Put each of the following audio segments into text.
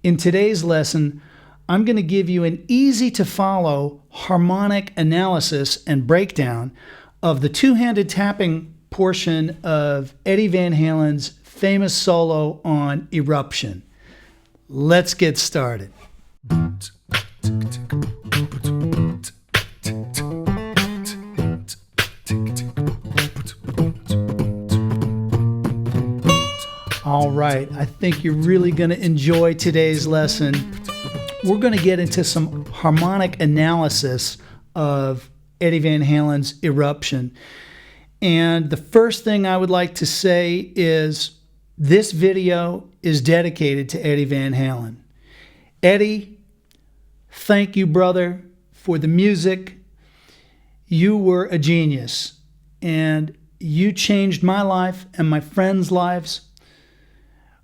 In today's lesson, I'm going to give you an easy-to-follow harmonic analysis and breakdown of the two-handed tapping portion of Eddie Van Halen's famous solo on Eruption. Let's get started. All right, I think you're really going to enjoy today's lesson. We're going to get into some harmonic analysis of Eddie Van Halen's Eruption. And the first thing I would like to say is this video is dedicated to Eddie Van Halen. Eddie, thank you, brother, for the music. You were a genius, and you changed my life and my friends' lives.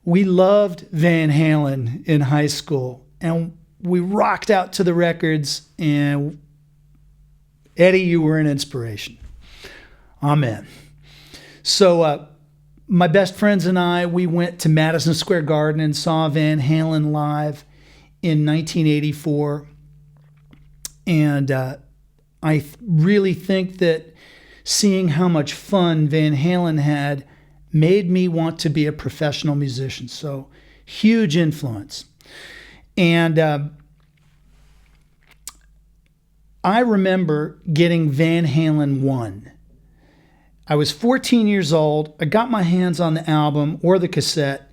We loved Van Halen in high school, and we rocked out to the records, and Eddie, you were an inspiration. Amen. So my best friends and I, we went to Madison Square Garden and saw Van Halen live in 1984. And I really think that seeing how much fun Van Halen had made me want to be a professional musician. So huge influence. And I remember getting Van Halen 1. I was 14 years old. I got my hands on the album or the cassette,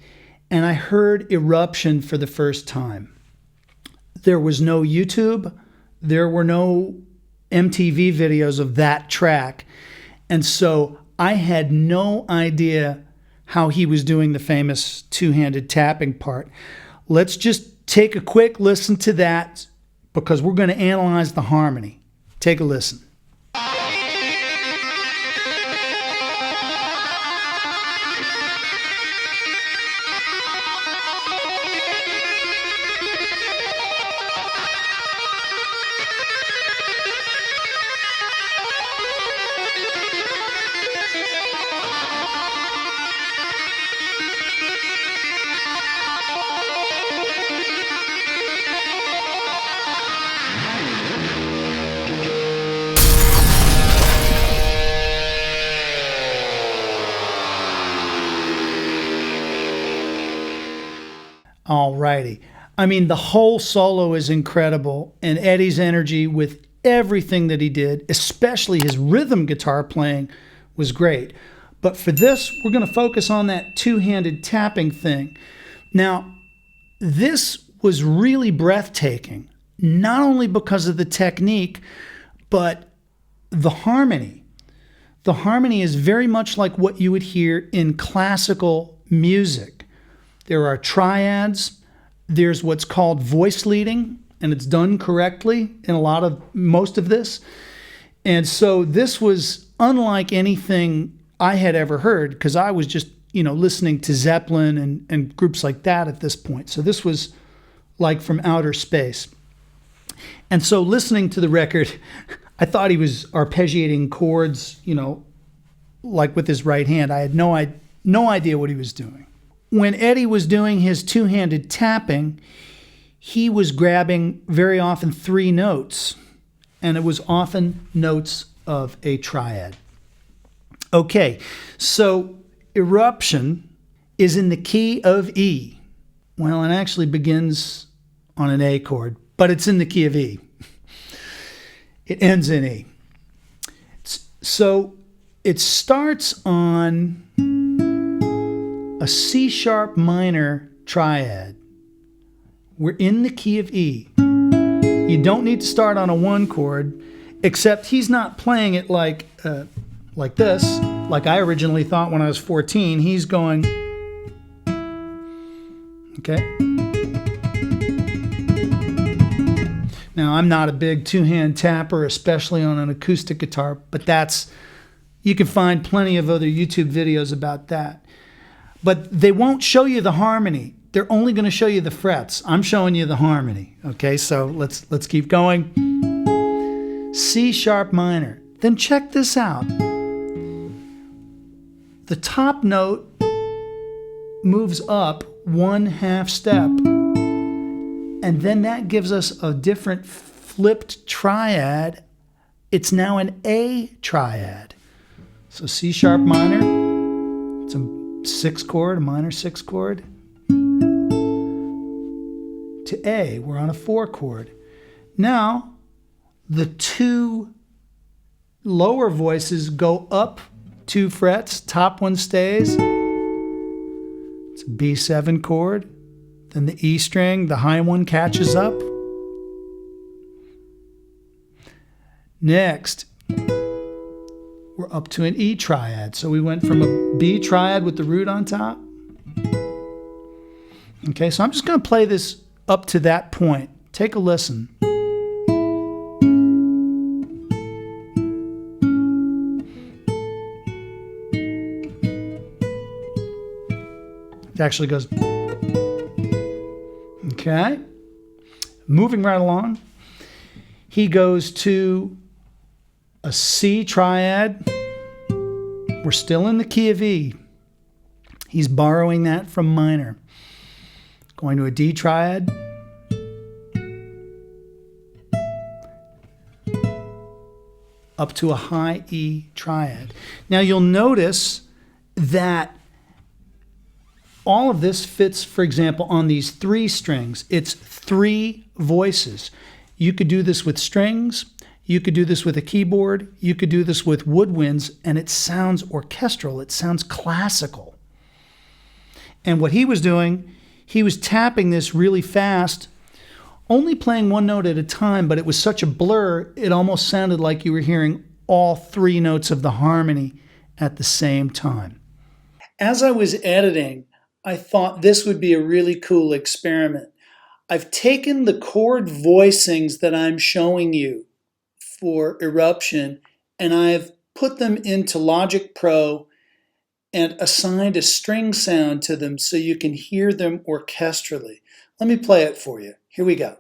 and I heard Eruption for the first time. There was no YouTube. There were no MTV videos of that track. And so I had no idea how he was doing the famous two-handed tapping part. Let's just take a quick listen to that because we're going to analyze the harmony. Take a listen. All righty. I mean, the whole solo is incredible, and Eddie's energy with everything that he did, especially his rhythm guitar playing, was great. But for this, we're going to focus on that two-handed tapping thing. Now, this was really breathtaking, not only because of the technique, but the harmony. The harmony is very much like what you would hear in classical music. There are triads, there's what's called voice leading, and it's done correctly in most of this. And so this was unlike anything I had ever heard, because I was just, listening to Zeppelin and groups like that at this point. So this was like from outer space. And so listening to the record, I thought he was arpeggiating chords, like with his right hand. I had no idea what he was doing. When Eddie was doing his two-handed tapping, he was grabbing very often 3 notes, and it was often notes of a triad. Okay, so Eruption is in the key of E. Well, it actually begins on an A chord, but it's in the key of E. It ends in E. So it starts on a C-sharp minor triad. We're in the key of E. You don't need to start on a 1 chord, except he's not playing it like this, like I originally thought when I was 14. He's going, okay. Now, I'm not a big two-hand tapper, especially on an acoustic guitar, but you can find plenty of other YouTube videos about that. But they won't show you the harmony. They're only going to show you the frets. I'm showing you the harmony. Okay, so let's keep going. C sharp minor. Then check this out. The top note moves up 1/2 step. And then that gives us a different flipped triad. It's now an A triad. So C sharp minor, it's a 6 chord, a minor 6 chord. To A, we're on a 4 chord. Now, the 2 lower voices go up 2 frets, top one stays. It's a B7 chord. Then the E string, the high one catches up. Next, we're up to an E triad. So we went from a B triad with the root on top. Okay, so I'm just going to play this up to that point. Take a listen. It actually goes. Okay. Moving right along. He goes to a C triad. We're still in the key of E. He's borrowing that from minor. Going to a D triad. Up to a high E triad. Now you'll notice that all of this fits, for example, on these 3 strings. It's 3 voices. You could do this with strings. You could do this with a keyboard. You could do this with woodwinds, and it sounds orchestral. It sounds classical. And what he was doing, he was tapping this really fast, only playing 1 note at a time, but it was such a blur, it almost sounded like you were hearing all 3 notes of the harmony at the same time. As I was editing, I thought this would be a really cool experiment. I've taken the chord voicings that I'm showing you for Eruption, and I've put them into Logic Pro and assigned a string sound to them so you can hear them orchestrally. Let me play it for you. Here we go.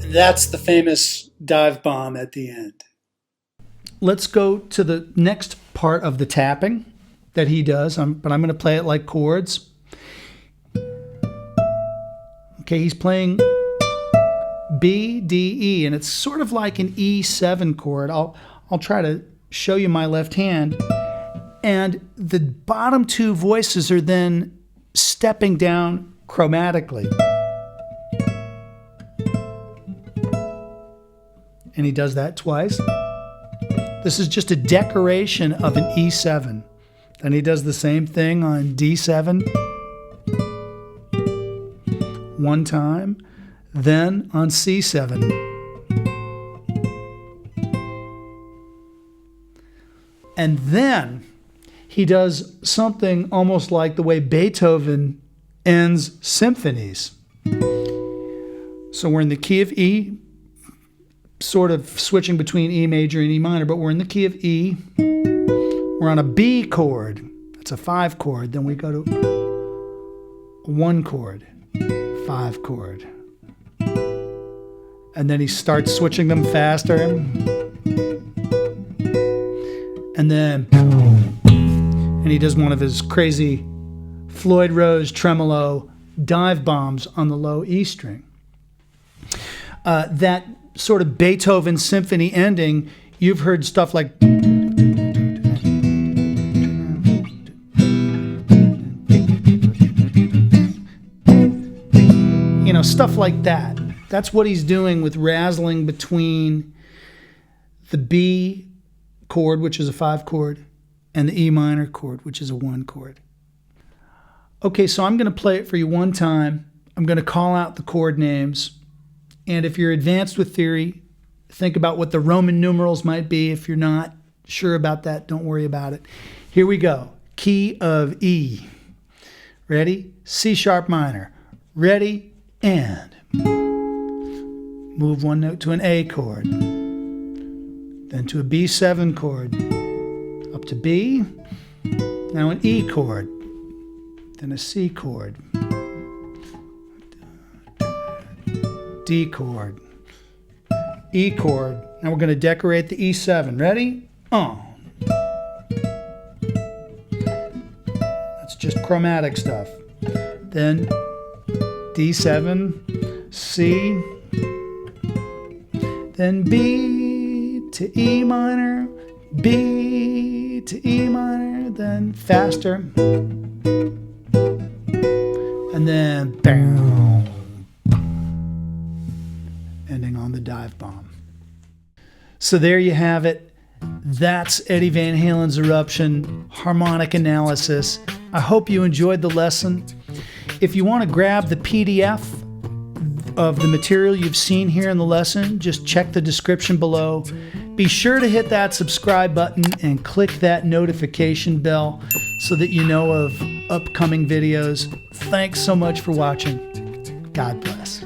That's the famous dive bomb at the end. Let's go to the next part of the tapping that he does, but I'm going to play it like chords. Okay, he's playing B, D, E, and it's sort of like an E7 chord. I'll try to show you my left hand. And the bottom 2 voices are then stepping down chromatically. And he does that twice. This is just a decoration of an E7. Then he does the same thing on D7 one time, then on C7. And then he does something almost like the way Beethoven ends symphonies. So we're in the key of E, sort of switching between E major and E minor, but we're in the key of E. We're on a B chord. That's a 5 chord. Then we go to a 1 chord, 5 chord. And then he starts switching them faster. And then, and he does one of his crazy Floyd Rose tremolo dive bombs on the low E string. That sort of Beethoven symphony ending, you've heard stuff like, stuff like that. That's what he's doing with razzling between the B chord, which is a 5 chord, and the E minor chord, which is a 1 chord. Okay, so I'm going to play it for you one time. I'm going to call out the chord names. And if you're advanced with theory, think about what the Roman numerals might be. If you're not sure about that, don't worry about it. Here we go. Key of E. Ready? C sharp minor. Ready? And move one note to an A chord. Then to a B7 chord. Up to B. Now an E chord. Then a C chord. D chord. E chord. Now we're going to decorate the E7. Ready? That's just chromatic stuff. Then D7, C, then B to E minor, B to E minor, then faster, and then bam, ending on the dive bomb. So there you have it. That's Eddie Van Halen's Eruption harmonic analysis. I hope you enjoyed the lesson. If you want to grab the PDF of the material you've seen here in the lesson, just check the description below. Be sure to hit that subscribe button and click that notification bell so that you know of upcoming videos. Thanks so much for watching. God bless.